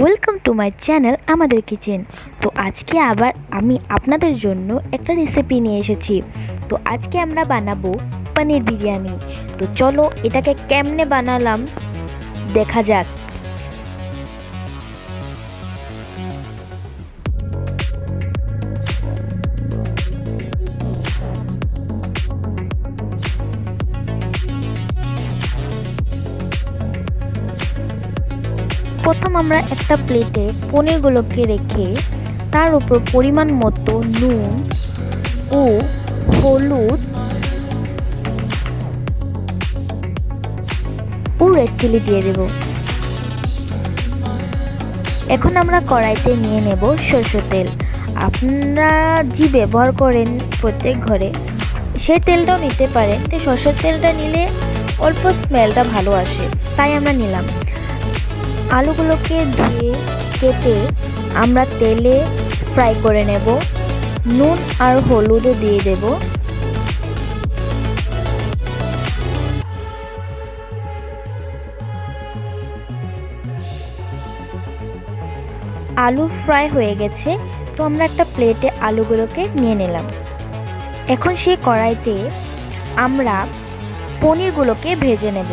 Welcome to my channel আমাদের kitchen. তো আজকে আবার আমি আপনাদের জন্য একটা রেসিপি নিয়ে এসেছি। তো আজকে আমরা বানাবো পনির বিরিয়ানি। তো চলো এটাকে কেমনে বানালাম দেখা যাক। প্রথম আমরা একটা প্লেটে পনিরগুলোকে রেখে তার উপর পরিমাণ মতো নুন ও হলুদ ও রেড চিলি দিয়ে দেব। এখন আমরা কড়াইতে নিয়ে নেব সরষের তেল। আপনারা যে ব্যবহার করেন প্রত্যেক ঘরে সেই তেলটাও নিতে পারেন। তো সরষের তেলটা নিলে অল্প স্মেলটা ভালো আসে, তাই আমরা নিলাম। আলুগুলোকে ধুয়ে কেটে আমরা তেলে ফ্রাই করে নেব। নুন আর হলুদও দিয়ে দেব। আলু ফ্রাই হয়ে গেছে, তো আমরা একটা প্লেটে আলুগুলোকে নিয়ে নিলাম। এখন সেই কড়াইতে আমরা পনিরগুলোকে ভেজে নেব।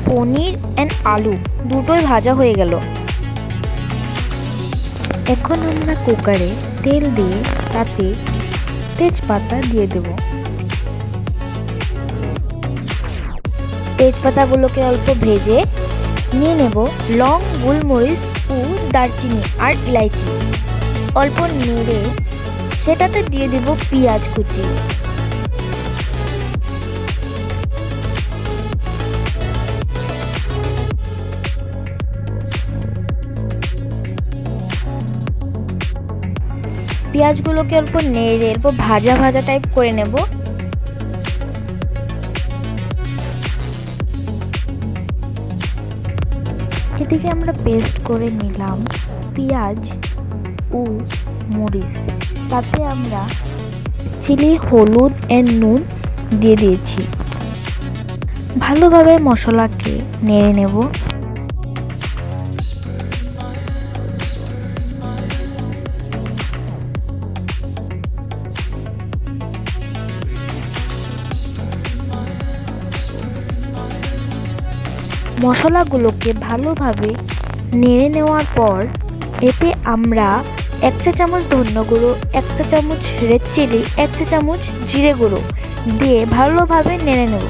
পনির অ্যান্ড আলু দুটোই ভাজা হয়ে গেল। এখন আমরা কুকারে তেল দিয়ে তাতে তেজপাতা দিয়ে দেব। তেজপাতাগুলোকে অল্প ভেজে নিয়ে নেব লং, গোলমরিচ ও দারচিনি আর ইলাইচি। অল্প নেড়ে সেটাতে দিয়ে দেব পেঁয়াজ কুচি। পেঁয়াজগুলোকে অল্প নেড়ে অল্প ভাজা ভাজা টাইপ করে নেব। এদিকে আমরা পেস্ট করে নিলাম পেঁয়াজ ও মরিচ। তাতে আমরা চিলি, হলুদ এন্ড নুন দিয়ে দিয়েছি। ভালোভাবে মশলাকে নেড়ে নেব। মশলাগুলোকে ভালোভাবে নেড়ে নেওয়ার পর এতে আমরা 1 চা চামচ ধনে গুঁড়ো, 1 চা চামচ রেড চিলি, 1 চা চামচ জিরে গুঁড়ো দিয়ে ভালোভাবে নেড়ে নেব।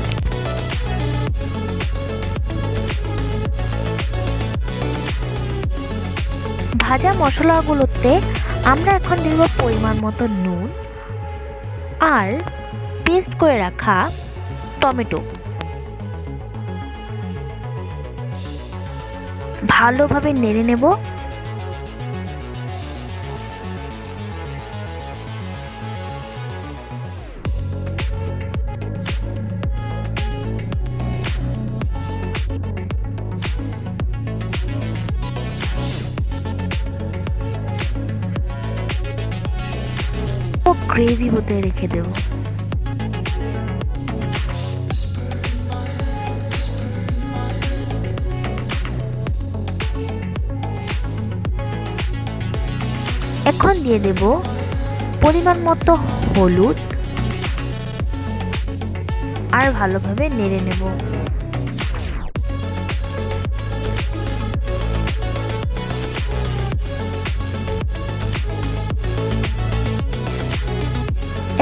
ভাজা মশলাগুলোতে আমরা এখন দিব পরিমাণ মতো নুন আর পেস্ট করে রাখা টমেটো। ভালোভাবে নেড়ে নেব। গ্রেভি হতে রেখে দেব। এখন দিয়ে দেব পরিমাণ মতো হলুদ আর ভালোভাবে নেড়ে নেব।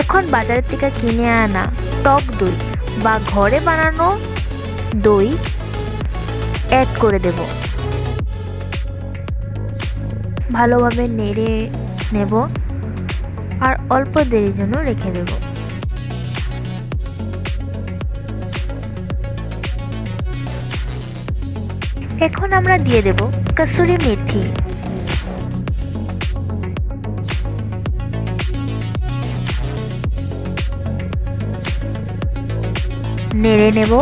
এখন বাজারের থেকে কিনে আনা টক দই বা ঘরে বানানো দই অ্যাড করে দেব। ভালোভাবে নেড়ে নেব আর অল্প দেরির জন্য রেখে দেব। এখন আমরা দিয়ে দেব কসুরি মেথি। নেড়ে নেব।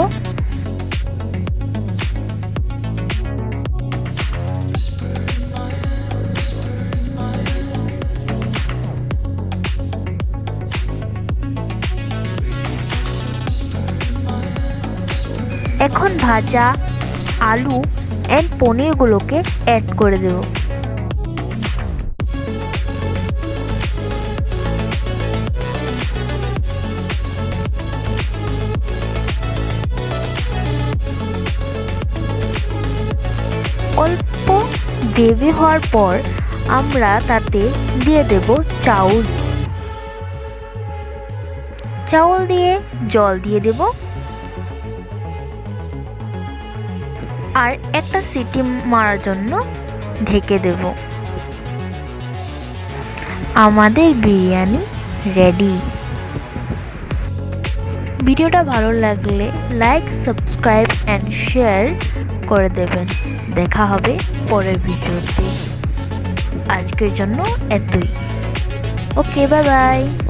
এখন ভাজা আলু এন্ড পনিরগুলোকে অ্যাড করে দেব। অল্প গ্রেভি হওয়ার পর আমরা তাতে দিয়ে দেব চাউল। চাউল দিয়ে জল দিয়ে দেব আর একটা সিটি মারার জন্য ঢেকে দেব। আমাদের বিরিয়ানি রেডি। ভিডিওটা ভালো লাগলে লাইক, সাবস্ক্রাইব অ্যান্ড শেয়ার করে দেবেন। দেখা হবে পরের ভিডিওতে। আজকের জন্য এতই। ওকে, বাই বাই।